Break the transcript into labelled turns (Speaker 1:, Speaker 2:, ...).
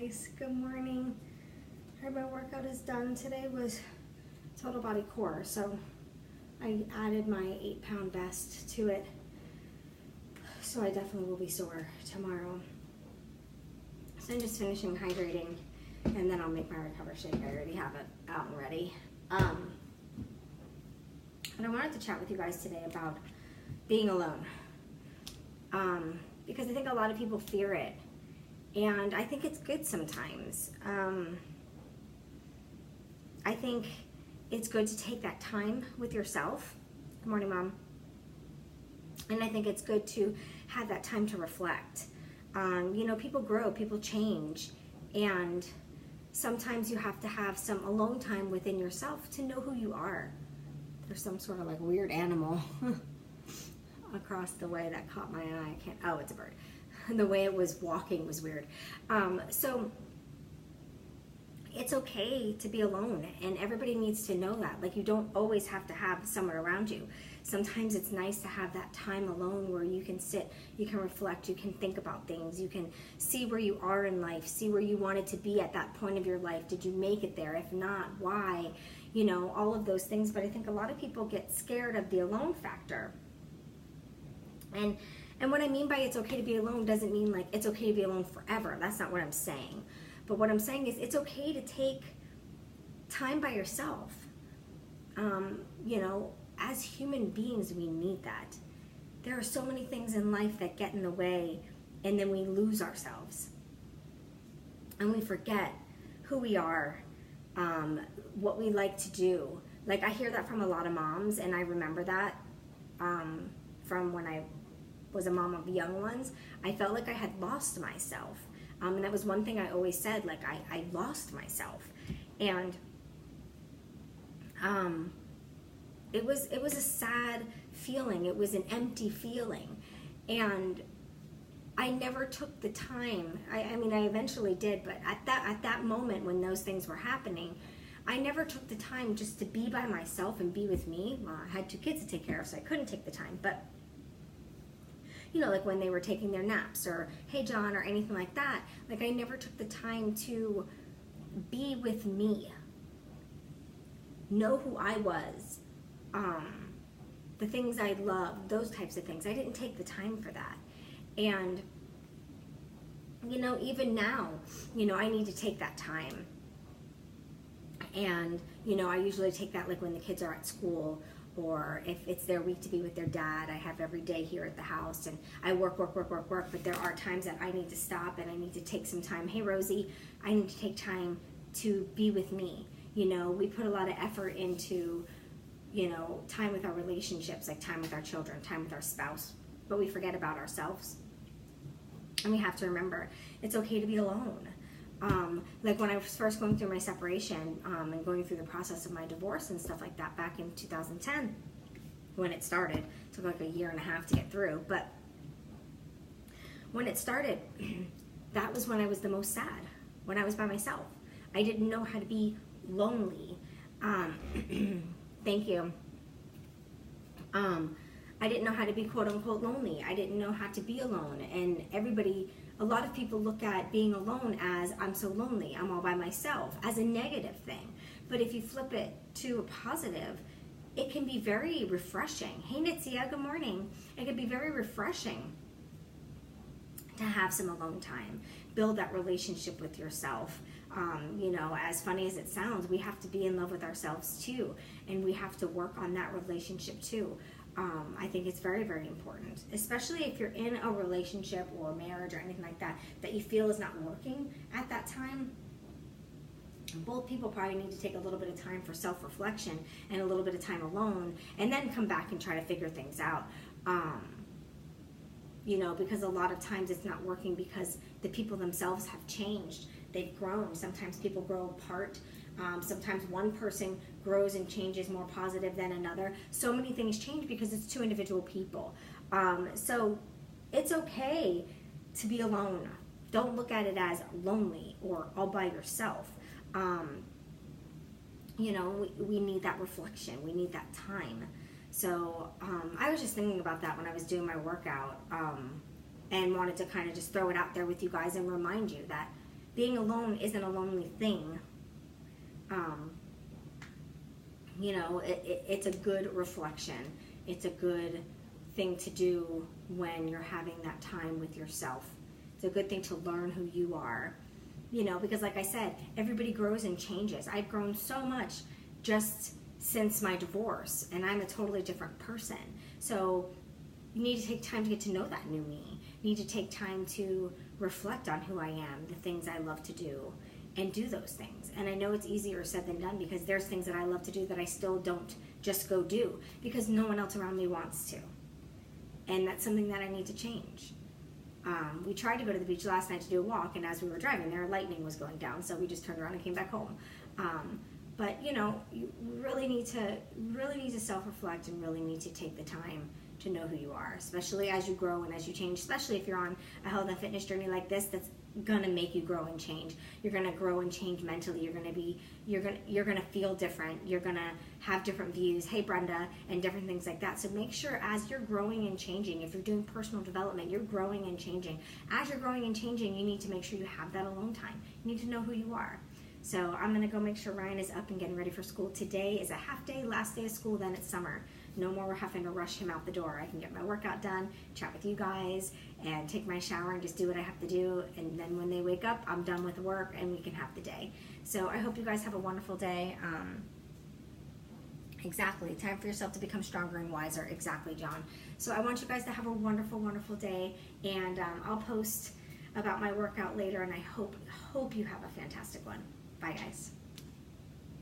Speaker 1: guys, good morning. Heard my workout is done. Today was total body core, so I added my 8-pound vest to it, so I definitely will be sore tomorrow. So I'm just finishing hydrating, and then I'll make my recover shake. I already have it out and ready. But I wanted to chat with you guys today about being alone, because I think a lot of people fear it. And I think it's good sometimes. I think it's good to take that time with yourself. Good morning, Mom. And I think it's good to have that time to reflect. People grow, people change. And sometimes you have to have some alone time within yourself to know who you are. There's some sort of like weird animal across the way that caught my eye. Oh, it's a bird. The way it was walking was weird. So it's okay to be alone, and everybody needs to know that. Like, you don't always have to have someone around you. Sometimes it's nice to have that time alone where you can sit, you can reflect, you can think about things, you can see where you are in life, see where you wanted to be at that point of your life. Did you make it there? If not, why? All of those things. But I think a lot of people get scared of the alone factor. And what I mean by it's okay to be alone doesn't mean like it's okay to be alone forever. That's not what I'm saying. But what I'm saying is it's okay to take time by yourself. As human beings, we need that. There are so many things in life that get in the way, and then we lose ourselves. And we forget who we are, what we like to do. Like, I hear that from a lot of moms, and I remember that from when I was a mom of young ones. I felt like I had lost myself. And that was one thing I always said, like, I lost myself. And it was a sad feeling. It was an empty feeling. And I never took the time. I eventually did, but at that moment when those things were happening, I never took the time just to be by myself and be with me. Well, I had 2 kids to take care of, so I couldn't take the time. But like when they were taking their naps or hey John or anything like that, like I never took the time to be with me, know who I was, the things I loved, those types of things. I didn't take the time for that. And even now, I need to take that time. And I usually take that like when the kids are at school, or if it's their week to be with their dad. I have every day here at the house, and I work, but there are times that I need to stop and I need to take some time. Hey, Rosie, I need to take time to be with me. We put a lot of effort into, time with our relationships, like time with our children, time with our spouse, but we forget about ourselves. And we have to remember, it's okay to be alone. Like when I was first going through my separation and going through the process of my divorce and stuff like that back in 2010, when it started, it took like 1.5 years to get through, but when it started, that was when I was the most sad, when I was by myself. I didn't know how to be lonely. Thank you. I didn't know how to be quote unquote lonely. I didn't know how to be alone. And a lot of people look at being alone as I'm so lonely, I'm all by myself, as a negative thing. But if you flip it to a positive, it can be very refreshing. Hey Nitsia, good morning. It can be very refreshing to have some alone time, build that relationship with yourself. As funny as it sounds, we have to be in love with ourselves too, and we have to work on that relationship too. I think it's very, very important, especially if you're in a relationship or a marriage or anything like that you feel is not working at that time. Both people probably need to take a little bit of time for self-reflection and a little bit of time alone, and then come back and try to figure things out. Because a lot of times it's not working because the people themselves have changed. They've grown. Sometimes people grow apart. Sometimes one person grows and changes more positive than another. So many things change because it's 2 individual people. So it's okay to be alone. Don't look at it as lonely or all by yourself. We need that reflection. We need that time. So I was just thinking about that when I was doing my workout, and wanted to kind of just throw it out there with you guys and remind you that being alone isn't a lonely thing. You know, it's a good reflection. It's a good thing to do when you're having that time with yourself. It's a good thing to learn who you are. You know, because like I said, everybody grows and changes. I've grown so much just since my divorce, and I'm a totally different person. So you need to take time to get to know that new me. You need to take time to reflect on who I am, the things I love to do, and do those things. And I know it's easier said than done, because there's things that I love to do that I still don't just go do because no one else around me wants to. And that's something that I need to change. We tried to go to the beach last night to do a walk, and as we were driving there, lightning was going down, so we just turned around and came back home. But you know, you really need to self-reflect and really need to take the time to know who you are, especially as you grow and as you change, especially if you're on a health and fitness journey like this that's gonna make you grow and change. You're gonna grow and change mentally. You're gonna feel different. You're gonna have different views. Hey Brenda, and different things like that. So make sure as you're growing and changing, if you're doing personal development, you're growing and changing. As you're growing and changing, you need to make sure you have that alone time. You need to know who you are. So I'm gonna go make sure Ryan is up and getting ready for school. Today is a half day, last day of school, then it's summer. No more having to rush him out the door. I can get my workout done, chat with you guys, and take my shower and just do what I have to do. And then when they wake up, I'm done with work and we can have the day. So I hope you guys have a wonderful day. Exactly. Time for yourself to become stronger and wiser. Exactly, John. So I want you guys to have a wonderful, wonderful day. And I'll post about my workout later, and I hope you have a fantastic one. Bye, guys.